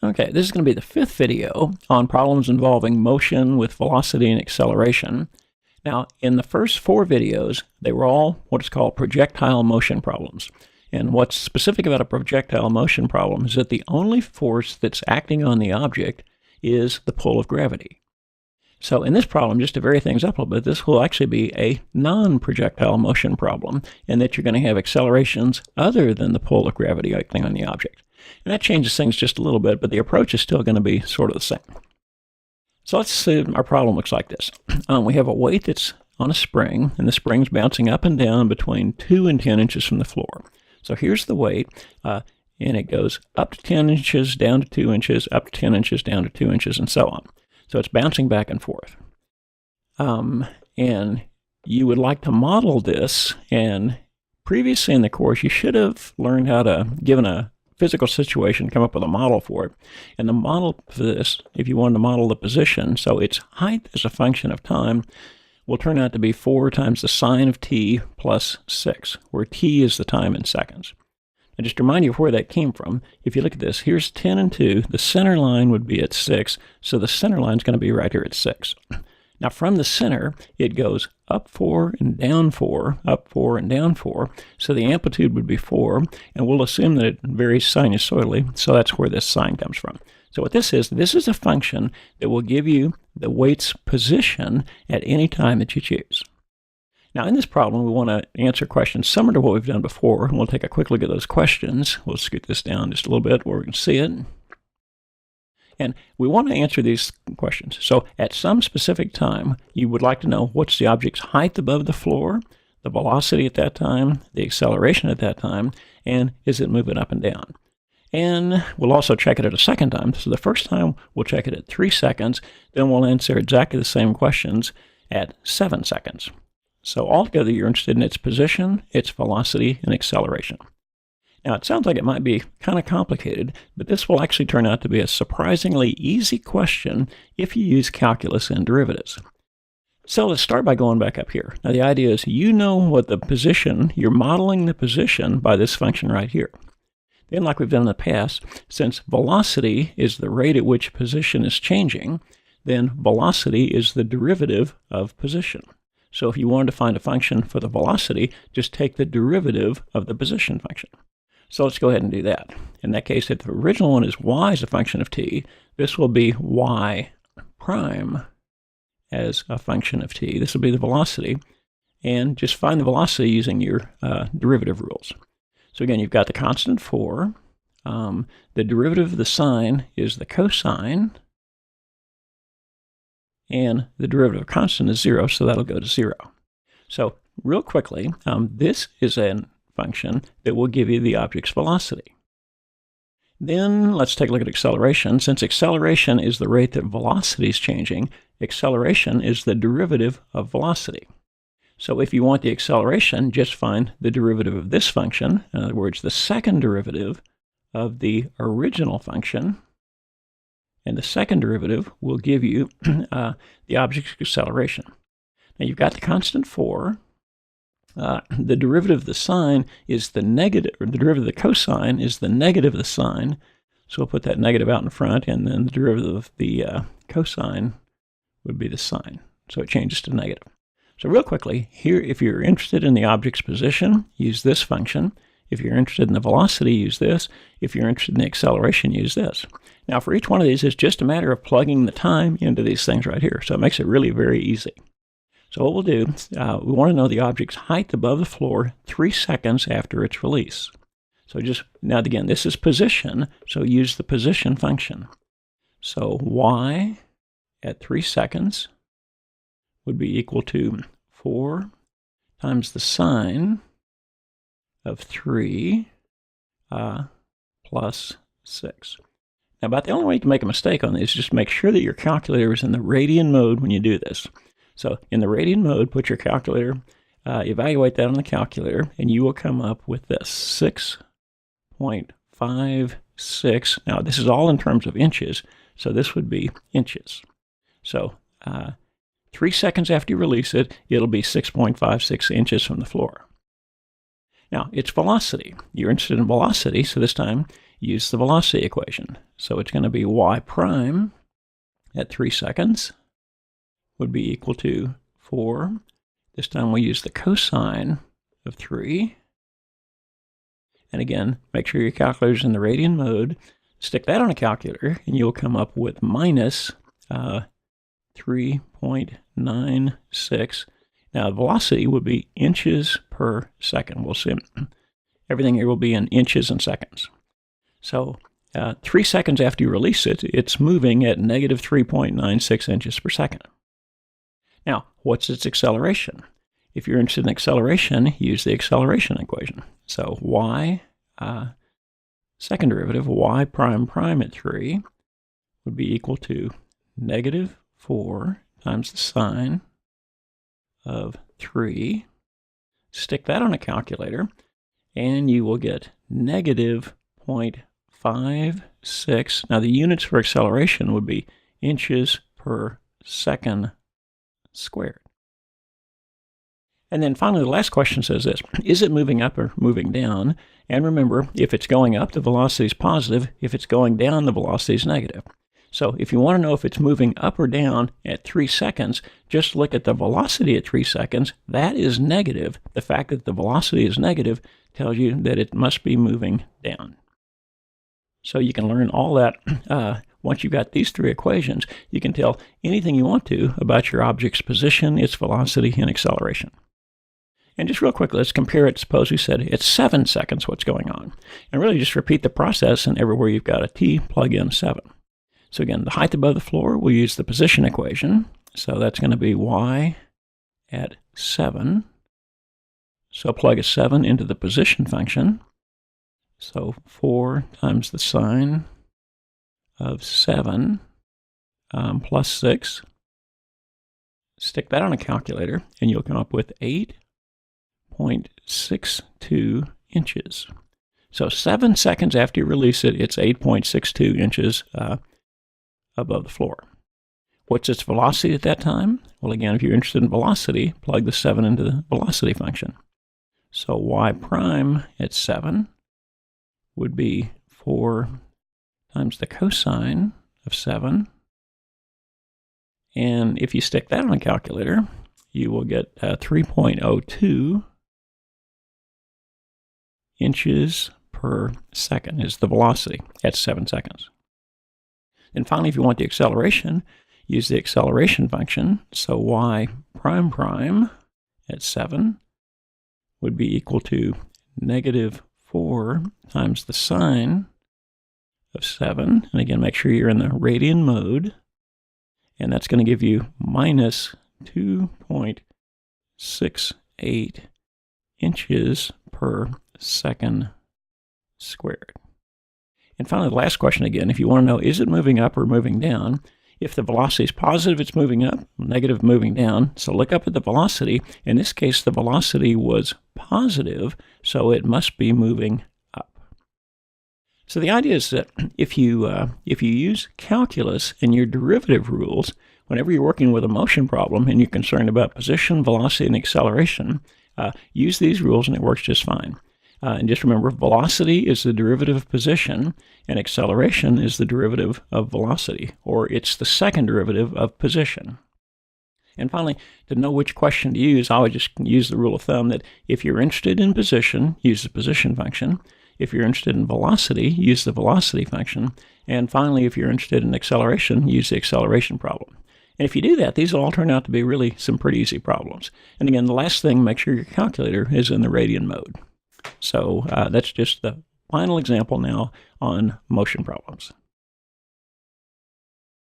Okay, this is going to be the fifth video on problems involving motion with velocity and acceleration. Now, in the first four videos, they were all what is called projectile motion problems. And what's specific about a projectile motion problem is that the only force that's acting on the object is the pull of gravity. So in this problem, just to vary things up a little bit, this will actually be a non-projectile motion problem, in that you're going to have accelerations other than the pull of gravity acting on the object. And that changes things just a little bit, but the approach is still going to be sort of the same. So let's see, our problem looks like this. We have a weight that's on a spring, and the spring's bouncing up and down between 2 and 10 inches from the floor. So here's the weight, and it goes up to 10 inches, down to 2 inches, up to 10 inches, down to 2 inches, and so on. So it's bouncing back and forth. And you would like to model this, and previously in the course, you should have learned how to, given a physical situation, come up with a model for it. And the model for this, if you wanted to model the position, so its height as a function of time, will turn out to be 4 times the sine of t plus 6, where t is the time in seconds. And just to remind you of where that came from, if you look at this, here's 10 and 2, the center line would be at 6, so the center line is going to be right here at 6. Now from the center, it goes up 4 and down 4, up 4 and down 4, so the amplitude would be 4, and we'll assume that it varies sinusoidally, so that's where this sine comes from. So what this is a function that will give you the weight's position at any time that you choose. Now in this problem, we want to answer questions similar to what we've done before, and we'll take a quick look at those questions. We'll scoot this down just a little bit where we can see it. And we want to answer these questions. So at some specific time, you would like to know what's the object's height above the floor, the velocity at that time, the acceleration at that time, and is it moving up and down. And we'll also check it at a second time. So the first time, we'll check it at 3 seconds. Then we'll answer exactly the same questions at 7 seconds. So altogether, you're interested in its position, its velocity, and acceleration. Now, it sounds like it might be kind of complicated, but this will actually turn out to be a surprisingly easy question if you use calculus and derivatives. So let's start by going back up here. Now, the idea is you know what the position, you're modeling the position by this function right here. Then, like we've done in the past, since velocity is the rate at which position is changing, then velocity is the derivative of position. So if you wanted to find a function for the velocity, just take the derivative of the position function. So let's go ahead and do that. In that case, if the original one is y as a function of t, this will be y prime as a function of t. This will be the velocity. And just find the velocity using your derivative rules. So again, you've got the constant 4. The derivative of the sine is the cosine. And the derivative of constant is 0, so that'll go to 0. So real quickly, this is a function that will give you the object's velocity. Then let's take a look at acceleration. Since acceleration is the rate that velocity is changing, acceleration is the derivative of velocity. So if you want the acceleration, just find the derivative of this function, in other words, the second derivative of the original function, and the second derivative will give you the object's acceleration. Now you've got the constant 4. The derivative of the sine is the negative, or the derivative of the cosine is the negative of the sine. So we'll put that negative out in front, and then the derivative of the cosine would be the sine. So it changes to negative. So real quickly, here, if you're interested in the object's position, use this function. If you're interested in the velocity, use this. If you're interested in the acceleration, use this. Now, for each one of these, it's just a matter of plugging the time into these things right here. So it makes it really very easy. So what we'll do, we want to know the object's height above the floor 3 seconds after its release. So just, now again, this is position, so use the position function. So y at 3 seconds would be equal to 4 times the sine of 3 plus 6. Now, about the only way you can make a mistake on this is just make sure that your calculator is in the radian mode when you do this. So in the radian mode, put your calculator, evaluate that on the calculator, and you will come up with this, 6.56. Now, this is all in terms of inches, so this would be inches. So 3 seconds after you release it, it'll be 6.56 inches from the floor. Now, it's velocity. You're interested in velocity, so this time use the velocity equation. So it's going to be y prime at 3 seconds would be equal to 4. This time we use the cosine of 3. And again, make sure your calculator's in the radian mode. Stick that on a calculator, and you'll come up with minus 3.96. Now, velocity would be inches per second. We'll see. Everything here will be in inches and seconds. So 3 seconds after you release it, it's moving at negative 3.96 inches per second. Now, what's its acceleration? If you're interested in acceleration, use the acceleration equation. So y, second derivative, y prime prime at 3 would be equal to negative 4 times the sine of 3. Stick that on a calculator, and you will get negative 0.56. Now, the units for acceleration would be inches per second squared. And then finally, the last question says this: is it moving up or moving down? And remember, if it's going up, the velocity is positive. If it's going down, the velocity is negative. So if you want to know if it's moving up or down at 3 seconds, just look at the velocity at 3 seconds. That is negative. The fact that the velocity is negative tells you that it must be moving down. So you can learn all that. Once you've got these 3 equations, you can tell anything you want to about your object's position, its velocity, and acceleration. And just real quick, let's compare it. Suppose we said it's 7 seconds what's going on. And really just repeat the process, and everywhere you've got a t, plug in 7. So again, the height above the floor, we'll use the position equation. So that's going to be y at 7. So plug a 7 into the position function. So 4 times the sine of 7 plus 6. Stick that on a calculator, and you'll come up with 8.62 inches. So 7 seconds after you release it, it's 8.62 inches above the floor. What's its velocity at that time? Well, again, if you're interested in velocity, plug the 7 into the velocity function. So y prime at 7 would be 4 times the cosine of 7. And if you stick that on a calculator, you will get 3.02 inches per second is the velocity at 7 seconds. And finally, if you want the acceleration, use the acceleration function. So y prime prime at 7 would be equal to negative 4 times the sine of 7. And again, make sure you're in the radian mode. And that's going to give you minus 2.68 inches per second squared. And finally, the last question again, if you want to know, is it moving up or moving down? If the velocity is positive, it's moving up, negative, moving down. So look up at the velocity. In this case, the velocity was positive, so it must be moving up. So the idea is that if you use calculus and your derivative rules, whenever you're working with a motion problem and you're concerned about position, velocity, and acceleration, use these rules and it works just fine. And just remember, velocity is the derivative of position, and acceleration is the derivative of velocity, or it's the second derivative of position. And finally, to know which question to use, I would just use the rule of thumb that if you're interested in position, use the position function. If you're interested in velocity, use the velocity function. And finally, if you're interested in acceleration, use the acceleration problem. And if you do that, these will all turn out to be really some pretty easy problems. And again, the last thing, make sure your calculator is in the radian mode. So that's just the final example now on motion problems.